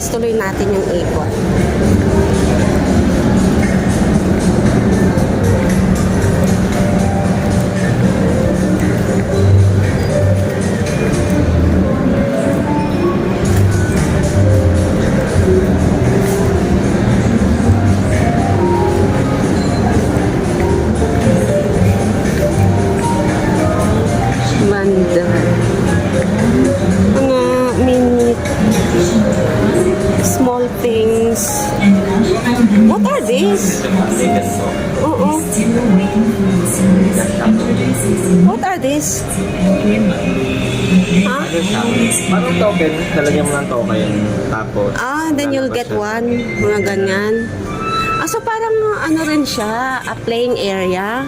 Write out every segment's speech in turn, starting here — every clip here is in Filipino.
guys, tuloy natin yung ikot. Banda. Mga mini small things. What are these? Oo. What are these? Ha? Parang token, talagyan mo ng token. Tapos, Then you'll get one. Mga ganyan. So parang ano rin siya, a playing area.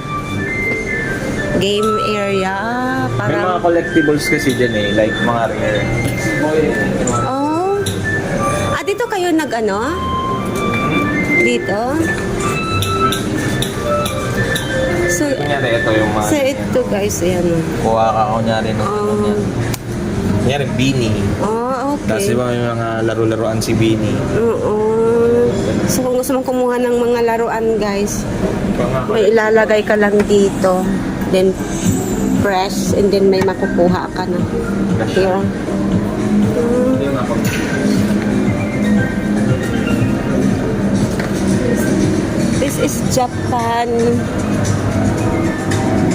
Game area. may mga Parang, collectibles kasi dyan eh, like mga rare. oh. Dito kayo nag-ano? Dito? So, Kunyari, ito yung mga... so ito guys, ayan. Kuha ka, kunyari, no? Kunyari, Beanie. Oh, Tapos okay. diba may mga laro-laruan si Beanie. Oo. So kung gusto mong kumuha ng mga laruan guys, may ilalagay ka lang dito. Then press and then may makukuha ka na. Here. This is Japan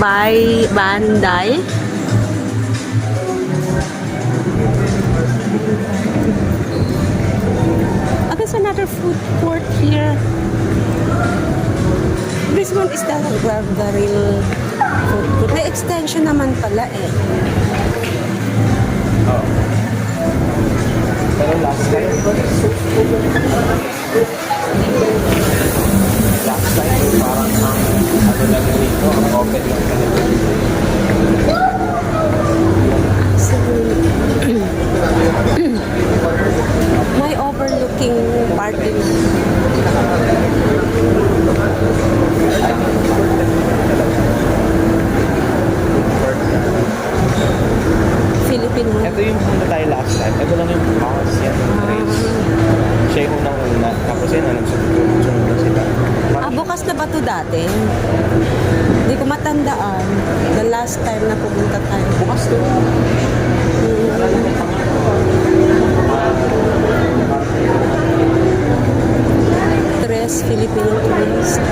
by Bandai. There's another food court here. This one is the real food court. May extension naman pala eh. Pero last time parang ano lang dito, ang open lang talaga. May overlooking party. Filipino. Ito yung punta tayo last time. Ito lang yung house yan. Siya yung unang-una. Tapos yun, sunod na sila. Bukas na ba ito dati? Hindi ko matandaan. The last time na pumunta tayo. Bukas to. Tres Filipino tourist.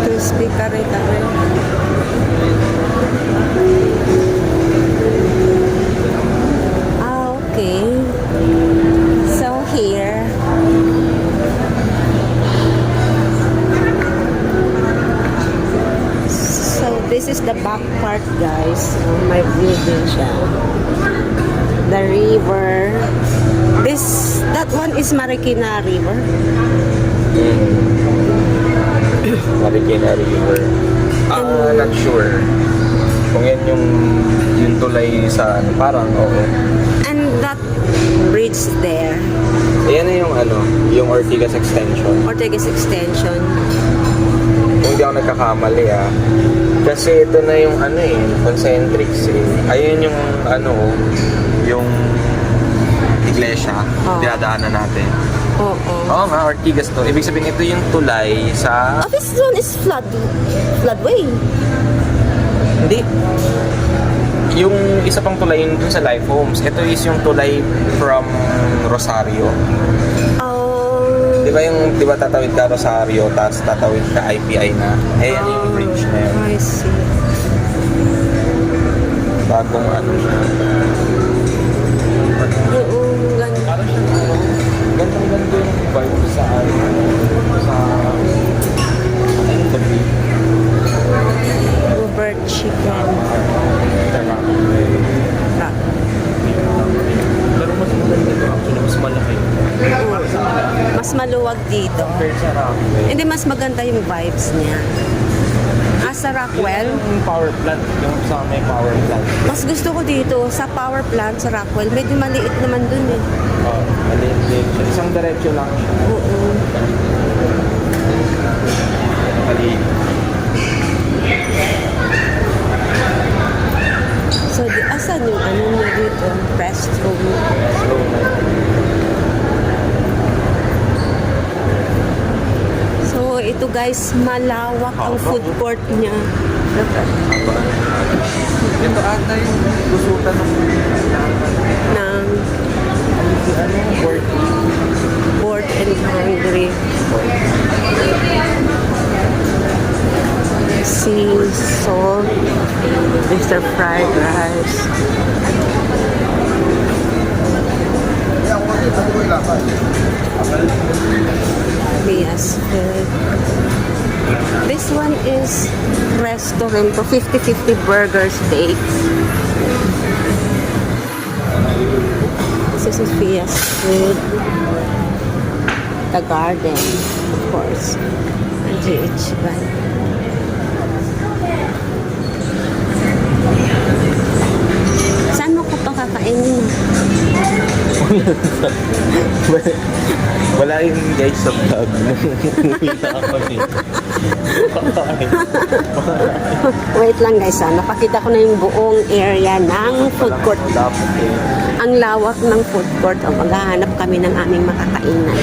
Crispy kare-kare. Okay. So here. So this is the back part guys. May view din siya. The river. That one is Marikina River. Marikina River. Not sure. Kung yan yung tulay sa parang oo. And that bridge there, Ayan na yung Ortigas Extension. Ortegas Extension. Kung hindi ako nagkakamali Kasi ito na yung concentrics eh. Ayun yung yung iglesia, dinadaanan natin. Oo. Oo nga, Ortigas to. Ibig sabihin ito yung tulay sa... This one is floodway. Hindi. Yung isa pang tulay yun dun sa Life Homes. Ito is yung tulay from Rosario. Di ba tatawid ka Rosario, tapos tatawid ka IPI na. Ayan yung bridge na yun. I see. Bagong siya. Oo, ganda. Parang siya gandang-ganda yung vibe sa tabi. Robert Chicken. Pero mas maganda ito actually, mas malaki. Mas maluwag dito. Compared sa Rockwell. Hindi, mas maganda yung vibes niya. Sa Rockwell, Yung power plant, yung sa may power plant. mas gusto ko dito sa power plant sa Rockwell. Medyo maliit naman dun eh. Maliit siya. Isang diretso lang siya. Oo. Maliit. So, asan yung ano niya dito? dito. Restroom. So, ito guys, malawak ang food court niya. Ito ata yung lusutan ng Ng work. bored and hungry. Sea salt. Mr. Fried Rice. Bias food. This one is restaurant to 50-50 burger steak. This is Fia's food. The garden, of course. And GH Bank. Saan mo ko pa kakainin? Wala yung guys sa vlog. Umuwi na ako Wait lang guys, napakita ko na yung buong area ng food court. Dapat eh. Ang lawak ng food court. O, maghahanap kami ng aming makakainan.